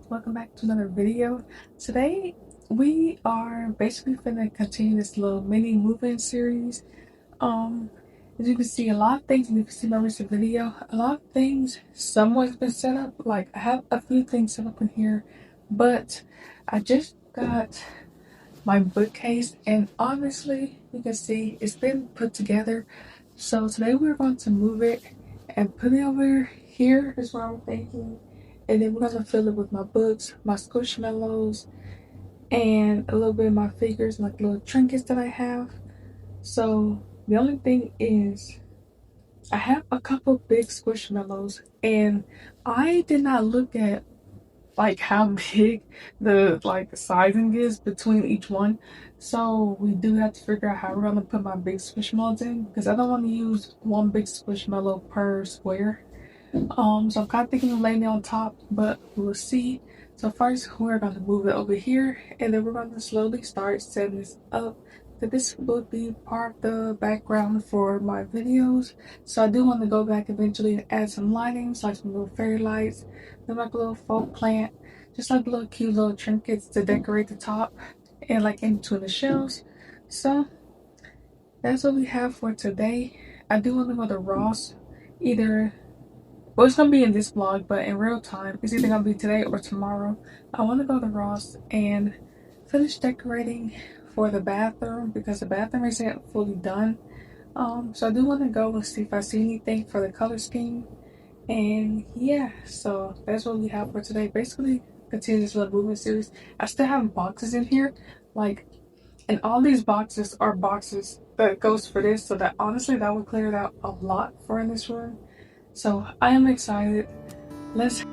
welcome back to another video. Today we are basically finna continue this little mini moving series. um as you can see, a lot of things, and you can see my recent video, a lot of things somewhat's been set up. Like, I have a few things set up in here, but I just got my bookcase, and obviously you can see it's been put together. So today we're going to move it and put it over here is what I'm thinking. And then we're gonna fill it with my books, my Squishmallows, and a little bit of my figures, like little trinkets that I have. So the only thing is, I have a couple big Squishmallows, and I did not look at like how big the sizing is between each one. So we do have to figure out how we're gonna put my big Squishmallows in, because I don't want to use one big Squishmallow per square. So I'm kind of thinking of laying it on top, but we'll see. So first we're going to move it over here, and then we're going to slowly start setting this up. That this will be part of the background for my videos. So I do want to go back eventually and add some lightings, like some little fairy lights, then like a little folk plant, just like little cute little trinkets to decorate the top and like in between the shelves. So that's what we have for today. I do want to go to Ross, either, well, it's gonna be in this vlog, but in real time, it's either gonna be today or tomorrow. I want to go to Ross and finish decorating for the bathroom, because the bathroom isn't fully done. So I do want to go and see if I see anything for the color scheme. And yeah, so that's what we have for today. Basically, continue this little movement series. I still have boxes in here, like, and all these boxes are boxes that goes for this. So that honestly, that would clear it out a lot for in this room. So I am excited. Let's.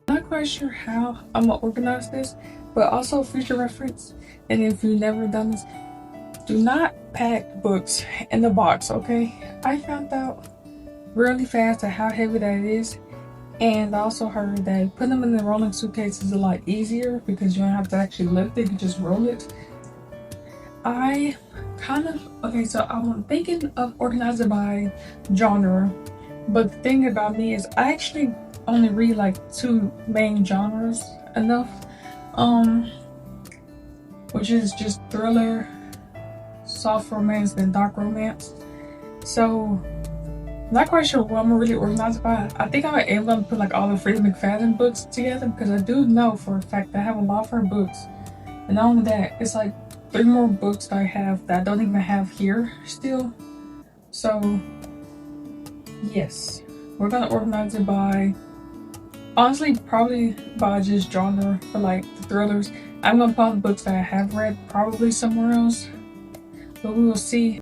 Not quite sure how I'm gonna organize this, but also future reference. And if you've never done this, do not pack books in the box, okay? I found out really fast at how heavy that is. And I also heard that putting them in the rolling suitcase is a lot easier because you don't have to actually lift it, you just roll it. I kind of, okay, so I'm thinking of organizing by genre, but the thing about me is I actually only read like two main genres enough, which is just thriller, soft romance, and dark romance. So not quite sure what I'm gonna really organize by. I think I'm able to put like all the Freddie McFadden books together, because I do know for a fact that I have a lot of her books. And not only that, it's like 3 more books that I have that I don't even have here still. So yes, we're gonna organize it by, honestly, probably by just genre. For like the thrillers, I'm gonna put all the books that I have read probably somewhere else, but we will see.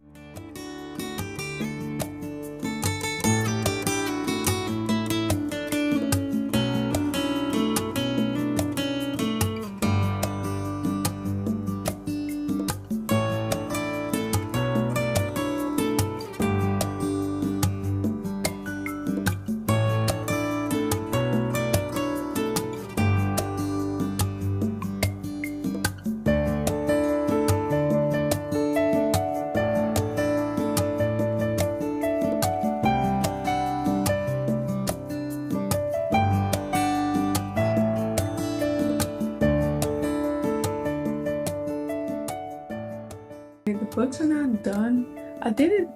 The books are not done. I did it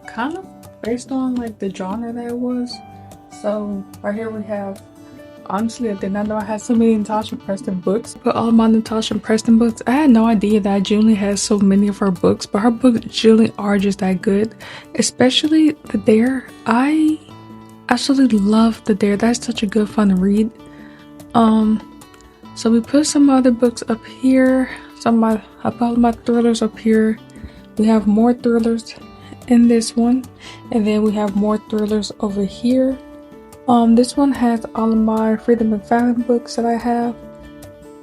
kind of based on like the genre that it was. So right here we have, honestly, I did not know I had so many Natasha Preston books. But all my Natasha Preston books, I had no idea that Julie has so many of her books, but her books Julie are just that good. Especially the Dare. I absolutely love the Dare. That's such a good fun read. So we put some other books up here. I put my thrillers up here. We have more thrillers in this one, and then we have more thrillers over here. This one has all of my Freddie McFadden books that I have.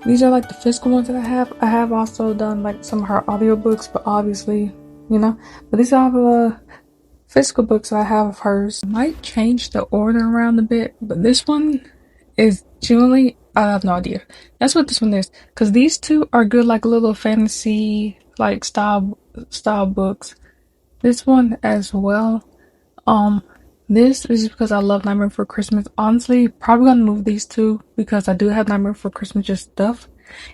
These are like the physical ones that I have. I have also done like some of her audiobooks, but obviously, you know. But these are the physical books that I have of hers. I might change the order around a bit, but this one is Julie I have no idea. That's what this one is. Because these two are good, like little fantasy, like style books. This one as well. Um, this is because I love Nightmare Before Christmas. Honestly, probably gonna move these two because I do have Nightmare Before Christmas just stuff,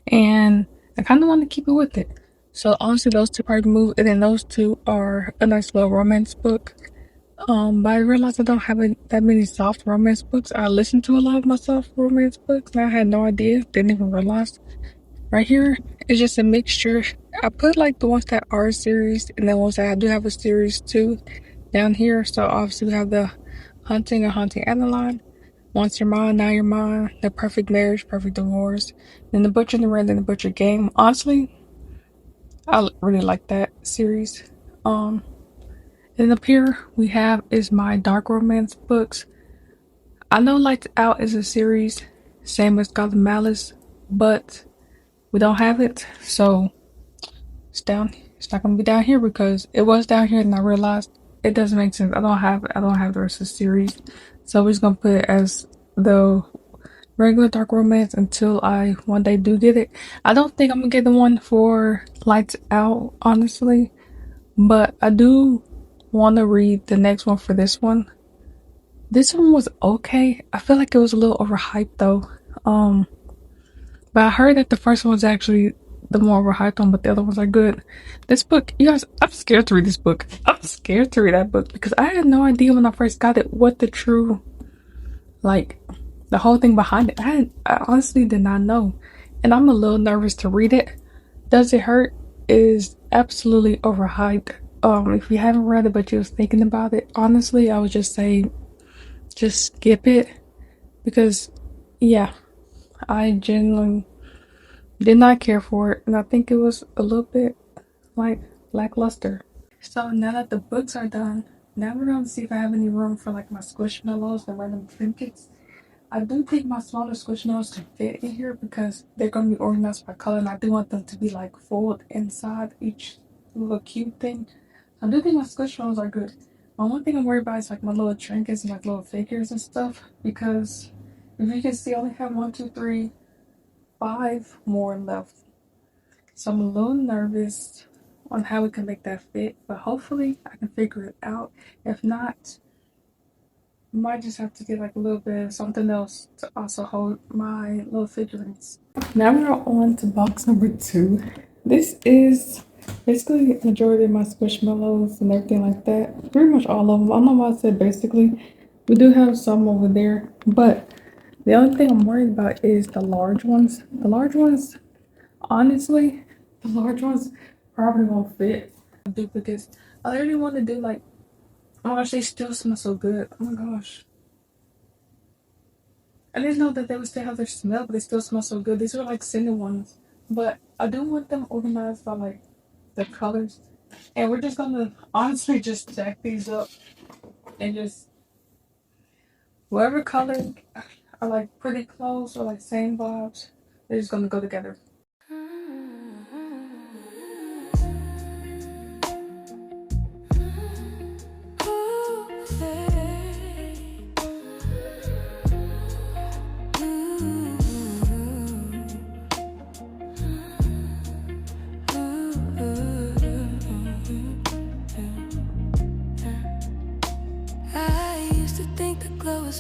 and I kind of want to keep it with it. So honestly, those two probably move, and then those two are a nice little romance book. But I realized I don't have that many soft romance books. I listen to a lot of my soft romance books, and I had no idea. Didn't even realize. Right here is just a mixture. I put like the ones that are a series, and then ones that I do have a series too down here. So obviously we have the Hunting and Haunting Adeline, Once You're Mine, Now You're Mine, The Perfect Marriage, Perfect Divorce, then The Butcher and the Red, and The Butcher Game. Honestly, I really like that series. Um, and up here we have is my dark romance books. I know Lights Out is a series, same as Gotham Malice, but we don't have it, so it's down. It's not gonna be down here because it was down here, and I realized it doesn't make sense. I don't have the rest of the series, so we're just gonna put it as the regular dark romance until I one day do get it. I don't think I'm gonna get the one for Lights Out, honestly, but I do want to read the next one for this one. This one was okay. I feel like it was a little overhyped though. Um, but I heard that the first one was actually the more overhyped one, but the other ones are good. This book, you guys, I'm scared to read this book. I'm scared to read that book because I had no idea when I first got it what the true, like, the whole thing behind it. I honestly did not know. And I'm a little nervous to read it. Does It Hurt is absolutely overhyped. If you haven't read it but you was thinking about it, honestly, I would just say just skip it because, yeah, I genuinely did not care for it, and I think it was a little bit like lackluster. So now that the books are done, now we're gonna see if I have any room for like my squishmallows and random trinkets. I do think my smaller squishmallows can fit in here because they're gonna be organized by color, and I do want them to be like fold inside each little cute thing. I do think my squishmallows are good. My one thing I'm worried about is like my little trinkets and like little figures and stuff because if you can see, I only have one, two, three, five more left. So I'm a little nervous on how we can make that fit, but hopefully I can figure it out. If not, I might just have to get like a little bit of something else to also hold my little figurines. Now we're on to box number 2. This is basically the majority of my squishmallows and everything like that. Pretty much all of them. I don't know why I said basically. We do have some over there, but the only thing I'm worried about is the large ones. The large ones, honestly, the large ones probably won't fit. Duplicates. I really want to do like, oh my gosh, they still smell so good. Oh my gosh. I didn't know that they would still have their smell, but they still smell so good. These are like scented ones. But I do want them organized by like the colors. And we're just gonna honestly just stack these up and just whatever color are like pretty close or like same vibes, they're just gonna go together.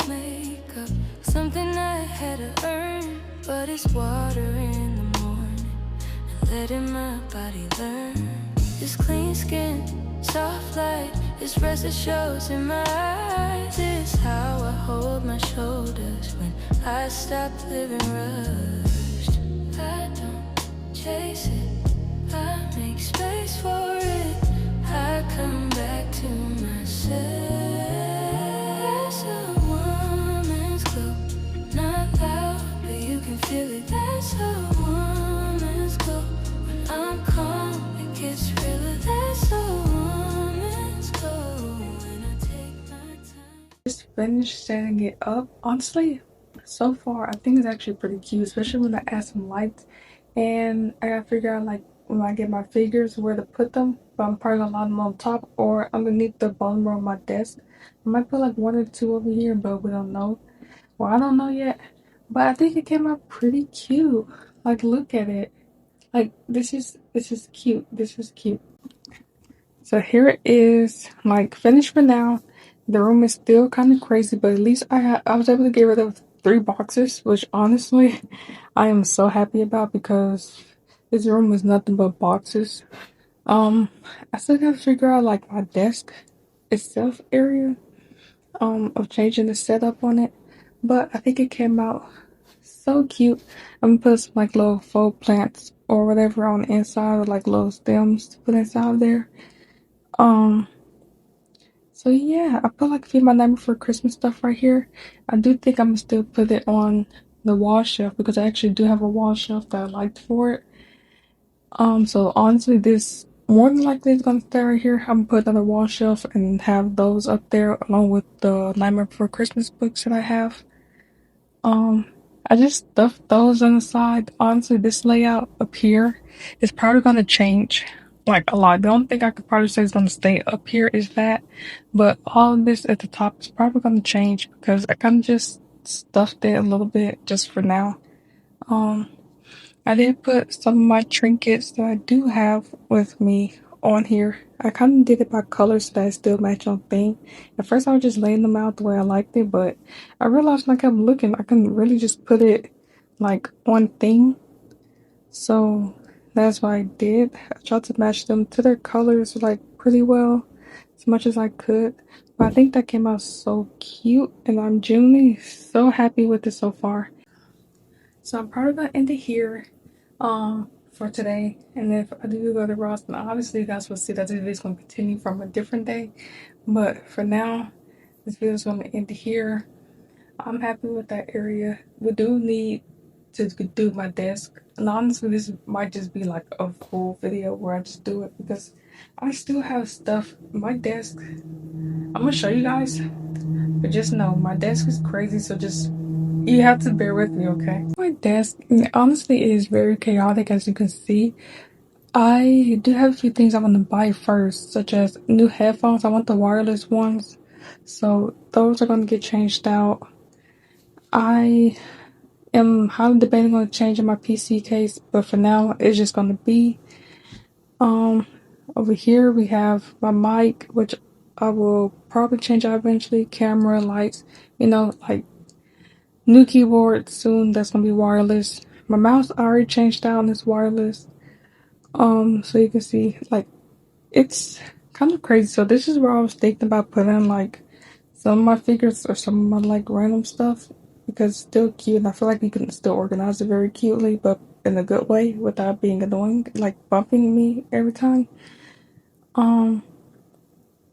Makeup, something I had to earn, but it's water in the morning and letting my body learn. This clean skin, soft light, this rest that shows in my eyes. It's how I hold my shoulders when I stop living rushed. I don't chase it, I make space for it. I come back to myself. Feel it, that's a woman's glow. When I'm calm, it gets realer. That's a woman's glow. When I take my time. Just finished setting it up. Honestly, so far I think it's actually pretty cute, especially when I add some lights. And I gotta figure out like when I get my figures where to put them. But I'm probably gonna line them on top or underneath the bottom row of my desk. I might put like one or two over here, but we don't know. Well, I don't know yet. but I think it came out pretty cute. Like, look at it. Like, this is cute. This is cute. So here it is, like finished for now. The room is still kind of crazy, but at least I was able to get rid of 3 boxes, which honestly I am so happy about because this room is nothing but boxes. Um, I still gotta figure out like my desk itself area, of changing the setup on it, but I think it came out so cute. I'm gonna put some like little faux plants or whatever on the inside, or like little stems to put inside there. Um, so yeah, I put like a few of my Nightmare Before Christmas stuff right here. I do think I'm gonna still put it on the wall shelf because I actually do have a wall shelf that I liked for it. So honestly, this more than likely is gonna stay right here. I'm gonna put another wall shelf and have those up there along with the Nightmare Before Christmas books that I have. Um, I just stuffed those on the side. Honestly, this layout up here is probably gonna change like a lot. The only thing I could probably say is gonna stay up here is that, but all of this at the top is probably gonna change because I kind of just stuffed it a little bit just for now. Um, I did put some of my trinkets that I do have with me on here. I kind of did it by color so that it still match on theme. At first I was just laying them out the way I liked it, but I realized when I kept looking, I couldn't really just put it like on theme. So that's what I did. I tried to match them to their colors like pretty well as much as I could. But I think that came out so cute and I'm genuinely so happy with it so far. So I'm probably gonna end it here for today. And if I do go to Ross, then obviously you guys will see that this video is gonna continue from a different day. But for now, this video is gonna end here. I'm happy with that area. We do need to do my desk. And honestly, this might just be like a full video where I just do it because I still have stuff. My desk, I'm gonna show you guys, but just know my desk is crazy, so just you have to bear with me, okay? My desk, honestly, it is very chaotic as you can see. I do have a few things I want to buy first, such as new headphones. I want the wireless ones, so those are going to get changed out. I am highly debating on changing my PC case, but for now, it's just going to be. Um, Over here we have my mic, which I will probably change out eventually. Camera, lights, like new keyboard soon. That's gonna be wireless. My mouse I already changed out and it's wireless. So you can see like it's kind of crazy. So this is where I was thinking about putting like some of my figures or some of my like random stuff because it's still cute and I feel like you can still organize it very cutely, but in a good way without being annoying, like bumping me every time. Um,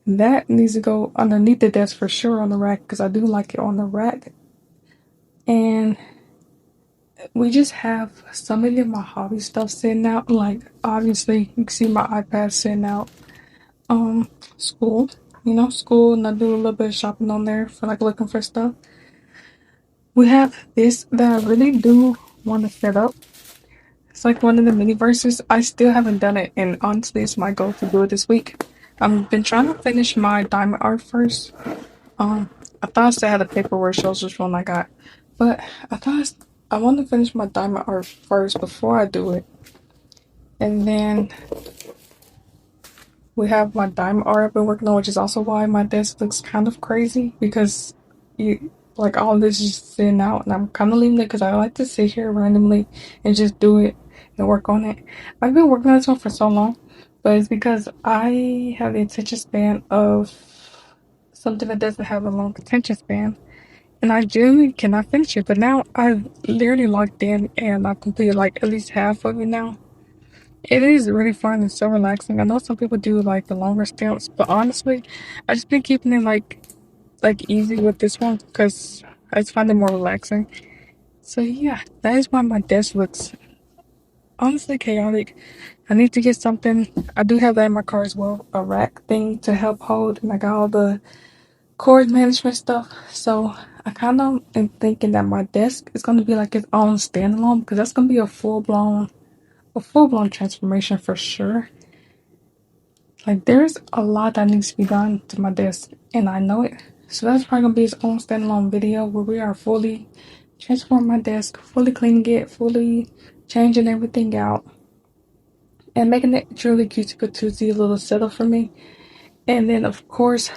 that needs to go underneath the desk for sure on the rack because I do like it on the rack. And we just have so many of my hobby stuff sitting out. Like obviously you can see my iPad sitting out. School, school, and I do a little bit of shopping on there for like looking for stuff. We have this that I really do want to set up. It's like one of the mini verses. I still haven't done it, and honestly, it's my goal to do it this week. I've been trying to finish my diamond art first. I thought I still had the paperwork shows which one I got, but I want to finish my diamond art first before I do it, and then we have my diamond art I've been working on, which is also why my desk looks kind of crazy because like all this is just sitting out, and I'm kind of leaving it because I like to sit here randomly and just do it and work on it. I've been working on this one for so long, but it's because I have the attention span of something that doesn't have a long attention span, and I genuinely cannot finish it. But now I've literally logged in and I've completed like at least half of it now. It is really fun and so relaxing. I know some people do like the longer stamps, but honestly, I just been keeping it like easy with this one because I just find it more relaxing. So yeah, that is why my desk looks honestly chaotic. I need to get something. I do have that in my car as well, a rack thing to help hold, and I got all the cord management stuff. So I kind of am thinking that my desk is gonna be like its own standalone because that's gonna be a full blown transformation for sure. Like there's a lot that needs to be done to my desk and I know it. So that's probably gonna be its own standalone video where we are fully transform my desk, fully cleaning it, fully changing everything out, and making it truly cute to patoozy little setup for me. And then, of course,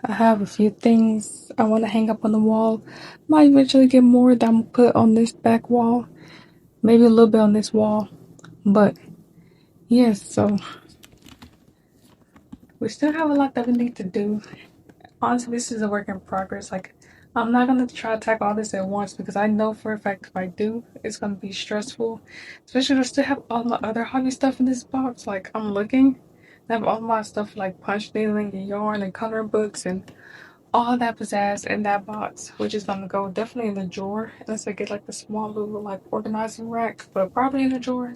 I have a few things I want to hang up on the wall. Might eventually get more that I'm gonna put on this back wall, maybe a little bit on this wall. But yes, so we still have a lot that we need to do. Honestly, this is a work in progress. Like, I'm not gonna try to tackle all this at once because I know for a fact if I do, it's gonna be stressful. Especially, I still have all my other hobby stuff in this box. Like, I'm looking, I have all my stuff like punch needling and yarn and coloring books and all that pizzazz in that box, which is gonna go definitely in the drawer unless I get like the small little like organizing rack, but probably in the drawer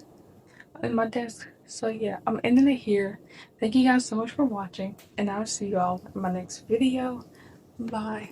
in my desk. So yeah, I'm ending it here. Thank you guys so much for watching, and I'll see you all in my next video. Bye.